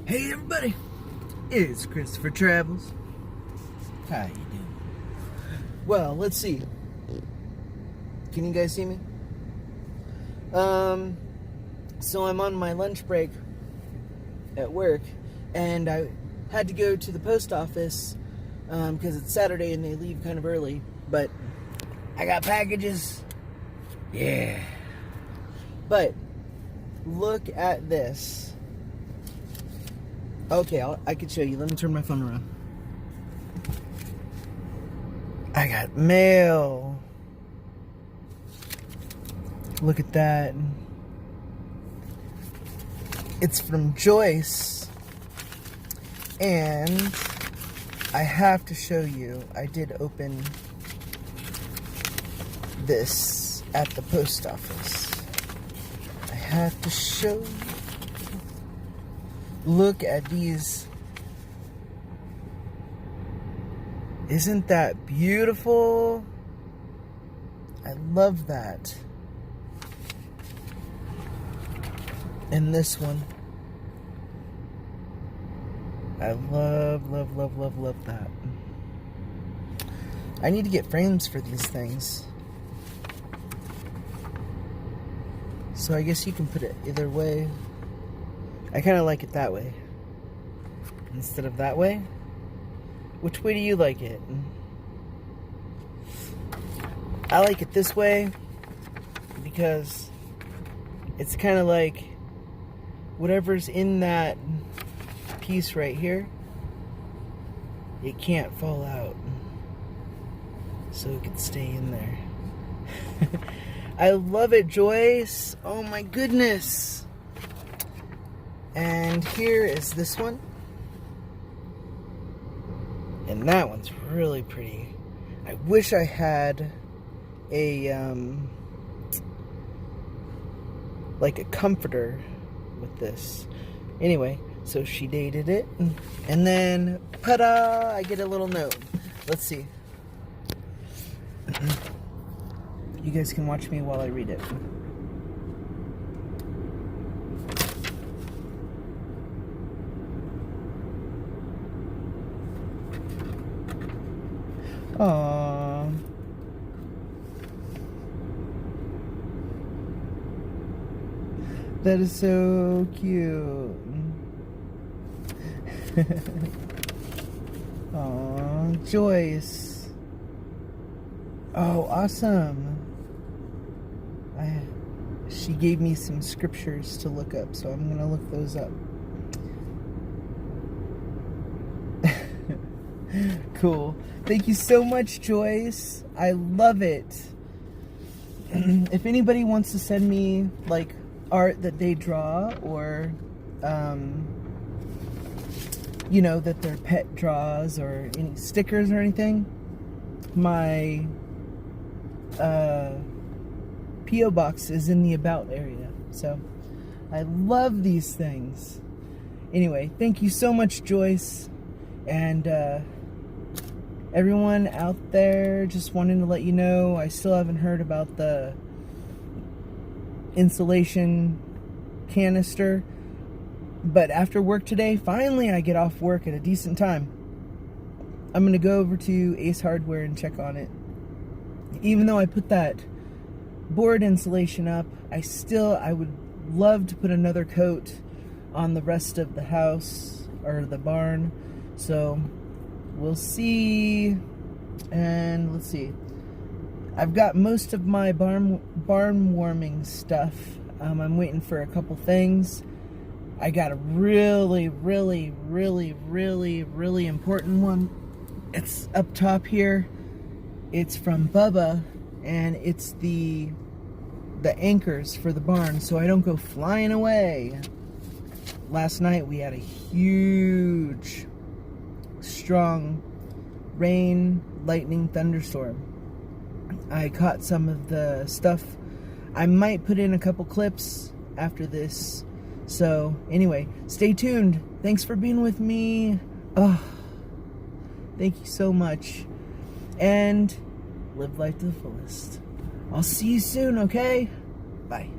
Hey everybody, it's Christopher Travels. How you doing? Well, let's see. Can you guys see me? So I'm on my lunch break at work, and I had to go to the post office because it's Saturday and they leave kind of early. But I got packages. Yeah. But look at this. Okay, I can show you. Let me turn my phone around. I got mail. Look at that. It's from Joyce. And I have to show you, I did open this at the post office. I have to show you. Look at these. Isn't that beautiful? I love that. And this one. I love that. I need to get frames for these things. So I guess you can put it either way. I kind of like it that way instead of that way. Which way do you like it? I like it this way because it's kind of like whatever's in that piece right here, it can't fall out, so it can stay in there. I love it, Joyce. Oh my goodness. And here is this one. And that one's really pretty. I wish I had a like a comforter with this. Anyway, so she dated it, and then ta-da, I get a little note. Let's see. You guys can watch me while I read it. Aww. That is so cute. Aww, Joyce. Oh, awesome. She gave me some scriptures to look up, so I'm gonna look those up. Cool. Thank you so much, Joyce. I love it. If anybody wants to send me like art that they draw, or you know, that their pet draws, or any stickers or anything, my P.O. box is in the about area. So I love these things. Anyway, thank you so much, Joyce. And everyone out there, just wanting to let you know, I still haven't heard about the insulation canister, but after work today, finally I get off work at a decent time. I'm gonna go over to Ace Hardware and check on it. Even though I put that board insulation up, I would love to put another coat on the rest of the house or the barn. So we'll see. And let's see, I've got most of my barn warming stuff. I'm waiting for a couple things. I got a really important one. It's up top here. It's from Bubba, and it's the anchors for the barn so I don't go flying away. Last night we had a huge, strong rain, lightning, thunderstorm. I caught some of the stuff. I might put in a couple clips after this. So anyway, stay tuned. Thanks for being with me. Oh, thank you so much. And live life to the fullest. I'll see you soon, okay? Bye.